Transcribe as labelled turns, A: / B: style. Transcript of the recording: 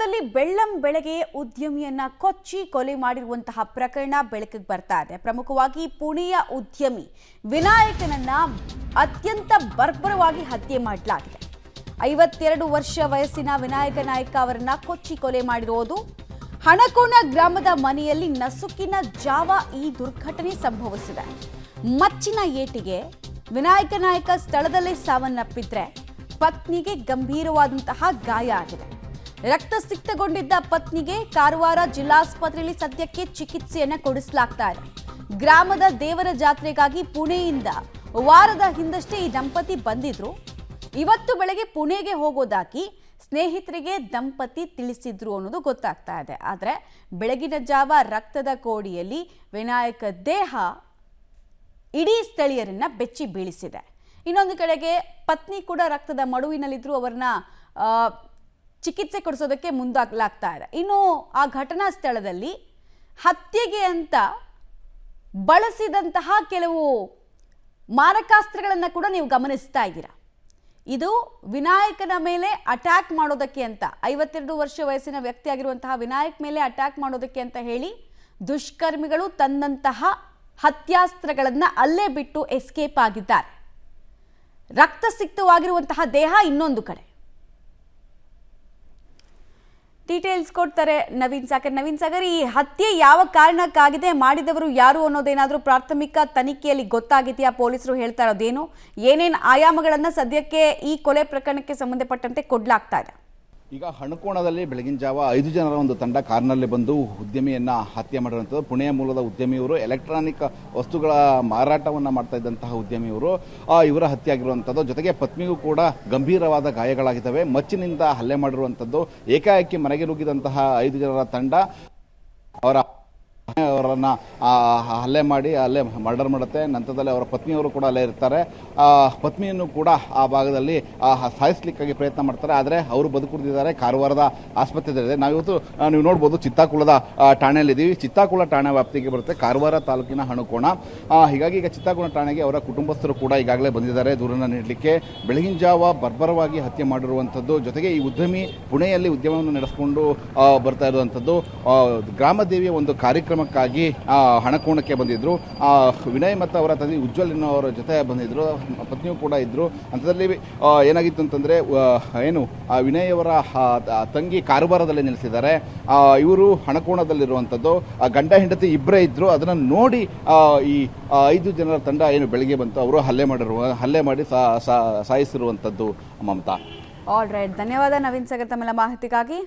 A: ಸ್ಥಳದಲ್ಲಿ ಬೆಳ್ಳಂ ಬೆಳಗ್ಗೆ ಉದ್ಯಮಿಯನ್ನ ಕೊಚ್ಚಿ ಕೊಲೆ ಮಾಡಿರುವಂತಹ ಪ್ರಕರಣ ಬೆಳಕಿಗೆ ಬರ್ತಾ ಇದೆ. ಪ್ರಮುಖವಾಗಿ ಪುಣೆಯ ಉದ್ಯಮಿ ವಿನಾಯಕನನ್ನ ಅತ್ಯಂತ ಬರ್ಬರವಾಗಿ ಹತ್ಯೆ ಮಾಡಲಾಗಿದೆ. 52 ವರ್ಷ ವಯಸ್ಸಿನ ವಿನಾಯಕ ನಾಯ್ಕ ಅವರನ್ನ ಕೊಚ್ಚಿ ಕೊಲೆ ಮಾಡಿರೋದು. ಹಣಕೋಣ ಗ್ರಾಮದ ಮನೆಯಲ್ಲಿ ನಸುಕಿನ ಜಾವ ಈ ದುರ್ಘಟನೆ ಸಂಭವಿಸಿದೆ. ಮಚ್ಚಿನ ಏಟಿಗೆ ವಿನಾಯಕ ನಾಯ್ಕ ಸ್ಥಳದಲ್ಲೇ ಸಾವನ್ನಪ್ಪಿದ್ರೆ ಪತ್ನಿಗೆ ಗಂಭೀರವಾದಂತಹ ಗಾಯ ಆಗಿದೆ. ರಕ್ತಸಿಕ್ತಗೊಂಡಿದ್ದ ಪತ್ನಿಗೆ ಕಾರವಾರ ಜಿಲ್ಲಾಸ್ಪತ್ರೆಯಲ್ಲಿ ಸದ್ಯಕ್ಕೆ ಚಿಕಿತ್ಸೆಯನ್ನ ಕೊಡಿಸಲಾಗ್ತಾ ಇದೆ. ಗ್ರಾಮದ ದೇವರ ಜಾತ್ರೆಗಾಗಿ ಪುಣೆಯಿಂದ ವಾರದ ಹಿಂದಷ್ಟೇ ಈ ದಂಪತಿ ಬಂದಿದ್ರು. ಇವತ್ತು ಬೆಳಗ್ಗೆ ಪುಣೆಗೆ ಹೋಗೋದಾಗಿ ಸ್ನೇಹಿತರಿಗೆ ದಂಪತಿ ತಿಳಿಸಿದ್ರು ಅನ್ನೋದು ಗೊತ್ತಾಗ್ತಾ ಇದೆ. ಆದರೆ ಬೆಳಗಿನ ಜಾವ ರಕ್ತದ ಕೋಡಿಯಲ್ಲಿ ವಿನಾಯಕ ದೇಹ ಇಡೀ ಸ್ಥಳೀಯರನ್ನ ಬೆಚ್ಚಿ ಬೀಳಿಸಿದೆ. ಇನ್ನೊಂದು ಕಡೆಗೆ ಪತ್ನಿ ಕೂಡ ರಕ್ತದ ಮಡುವಿನಲ್ಲಿದ್ರು. ಅವರನ್ನ ಚಿಕಿತ್ಸೆ ಕೊಡಿಸೋದಕ್ಕೆ ಮುಂದಾಗಲಾಗ್ತಾ ಇದೆ. ಇನ್ನು ಆ ಘಟನಾ ಸ್ಥಳದಲ್ಲಿ ಹತ್ಯೆಗೆ ಅಂತ ಬಳಸಿದಂತಹ ಕೆಲವು ಮಾರಕಾಸ್ತ್ರಗಳನ್ನು ಕೂಡ ನೀವು ಗಮನಿಸ್ತಾ ಇದ್ದೀರಾ. ಇದು ವಿನಾಯಕನ ಮೇಲೆ ಅಟ್ಯಾಕ್ ಮಾಡೋದಕ್ಕೆ ಅಂತ 52 ವರ್ಷ ವಯಸ್ಸಿನ ವ್ಯಕ್ತಿ ಆಗಿರುವಂತಹ ವಿನಾಯಕ್ ಮೇಲೆ ಅಟ್ಯಾಕ್ ಮಾಡೋದಕ್ಕೆ ಅಂತ ಹೇಳಿ ದುಷ್ಕರ್ಮಿಗಳು ತಂದಂತಹ ಹತ್ಯಾಸ್ತ್ರಗಳನ್ನು ಅಲ್ಲೇ ಬಿಟ್ಟು ಎಸ್ಕೇಪ್ ಆಗಿದ್ದಾರೆ. ರಕ್ತಸಿಕ್ತವಾಗಿರುವಂತಹ ದೇಹ ಇನ್ನೊಂದು ಕಡೆ. ಡೀಟೇಲ್ಸ್ ಕೊಡ್ತಾರೆ ನವೀನ್ ಸಾಗರ್. ಈ ಹತ್ಯೆ ಯಾವ ಕಾರಣಕ್ಕಾಗಿದೆ, ಮಾಡಿದವರು ಯಾರು ಅನ್ನೋದೇನಾದರೂ ಪ್ರಾಥಮಿಕ ತನಿಖೆಯಲ್ಲಿ ಗೊತ್ತಾಗಿದೆಯಾ? ಪೊಲೀಸರು ಹೇಳ್ತಾ ಇರೋದೇನು, ಏನೇನು ಆಯಾಮಗಳನ್ನ ಸದ್ಯಕ್ಕೆ ಈ ಕೊಲೆ ಪ್ರಕರಣಕ್ಕೆ ಸಂಬಂಧಪಟ್ಟಂತೆ ಕೊಡ್ಲಾಗ್ತಾ ಇದೆ?
B: ಈಗ ಹಣಕೋಣದಲ್ಲಿ ಬೆಳಗಿನ ಜಾವ 5 ಜನರ ಒಂದು ತಂಡ ಕಾರ್ನಲ್ಲಿ ಬಂದು ಉದ್ಯಮಿಯನ್ನ ಹತ್ಯೆ ಮಾಡಿರುವಂಥದ್ದು. ಪುಣೆಯ ಮೂಲದ ಉದ್ಯಮಿಯವರು ಎಲೆಕ್ಟ್ರಾನಿಕ್ ವಸ್ತುಗಳ ಮಾರಾಟವನ್ನು ಮಾಡ್ತಾ ಇದ್ದಂತಹ ಉದ್ಯಮಿಯವರು ಇವರ ಹತ್ಯೆ ಆಗಿರುವಂಥದ್ದು. ಜೊತೆಗೆ ಪತ್ನಿಗೂ ಕೂಡ ಗಂಭೀರವಾದ ಗಾಯಗಳಾಗಿದ್ದಾವೆ. ಮಚ್ಚಿನಿಂದ ಹಲ್ಲೆ ಮಾಡಿರುವಂಥದ್ದು. ಏಕಾಏಕಿ ಮನೆಗೆ ನುಗ್ಗಿದಂತಹ 5 ಜನರ ತಂಡ ಅವರನ್ನ ಹಲ್ಲೆ ಮಾಡಿ ಅಲ್ಲೇ ಮರ್ಡರ್ ಮಾಡುತ್ತೆ. ನಂತರದಲ್ಲಿ ಅವರ ಪತ್ನಿಯವರು ಕೂಡ ಅಲ್ಲೇ ಇರ್ತಾರೆ. ಪತ್ನಿಯನ್ನು ಕೂಡ ಆ ಭಾಗದಲ್ಲಿ ಸಾಯಿಸ್ಲಿಕ್ಕಾಗಿ ಪ್ರಯತ್ನ ಮಾಡ್ತಾರೆ. ಆದರೆ ಅವರು ಬದುಕುಳಿದಿದ್ದಾರೆ. ಕಾರವಾರದ ಆಸ್ಪತ್ರೆಯಲ್ಲಿದೆ. ನಾವಿವತ್ತು ನೀವು ನೋಡ್ಬೋದು ಚಿತ್ತಾಕುಳದ ಠಾಣೆಯಲ್ಲಿದ್ದೀವಿ. ಚಿತ್ತಾಕುಳ ಠಾಣೆ ವ್ಯಾಪ್ತಿಗೆ ಬರುತ್ತೆ ಕಾರವಾರ ತಾಲೂಕಿನ ಹಣಕೋಣ. ಹೀಗಾಗಿ ಈಗ ಚಿತ್ತಾಕುಳ ಠಾಣೆಗೆ ಅವರ ಕುಟುಂಬಸ್ಥರು ಕೂಡ ಈಗಾಗಲೇ ಬಂದಿದ್ದಾರೆ ದೂರನ್ನು ನೀಡಲಿಕ್ಕೆ. ಬೆಳಗಿನ ಜಾವ ಬರ್ಬರವಾಗಿ ಹತ್ಯೆ ಮಾಡಿರುವಂಥದ್ದು. ಜೊತೆಗೆ ಈ ಉದ್ಯಮಿ ಪುಣೆಯಲ್ಲಿ ಉದ್ಯಮವನ್ನು ನಡೆಸಿಕೊಂಡು ಬರ್ತಾ ಇರುವಂಥದ್ದು. ಗ್ರಾಮದೇವಿಯ ಒಂದು ಕಾರ್ಯಕ್ರಮಕ್ಕಾಗಿ ಹಣಕೋಣಕ್ಕೆ ಬಂದಿದ್ರು. ವಿನಯ್ ಮತ್ತು ಅವರ ತಂದೆ ಉಜ್ವಲ್ ಅವರ ಜೊತೆ ಬಂದಿದ್ರು. ಪತ್ನಿಯೂ ಕೂಡ ಇದ್ರು. ಅಂಥದ್ರಲ್ಲಿ ಏನಾಗಿತ್ತು ಅಂತಂದರೆ ವಿನಯ್ ಅವರ ತಂಗಿ ಕಾರವಾರದಲ್ಲಿ ನೆಲೆಸಿದ್ದಾರೆ. ಇವರು ಹಣಕೋಣದಲ್ಲಿರುವಂಥದ್ದು. ಗಂಡ ಹೆಂಡತಿ ಇಬ್ಬರೇ ಇದ್ರು. ಅದನ್ನು ನೋಡಿ ಈ 5 ಜನರ ತಂಡ ಬೆಳಗ್ಗೆ ಬಂತು. ಅವರು ಹಲ್ಲೆ ಮಾಡಿ ಸಾಯಿಸಿರುವಂಥದ್ದು. ಮಮತಾ,
A: ಆಲ್ ರೈಟ್, ಧನ್ಯವಾದ ನವೀನ್ ಸಾಗರ್ ತಮ್ಮೆಲ್ಲ ಮಾಹಿತಿಗಾಗಿ.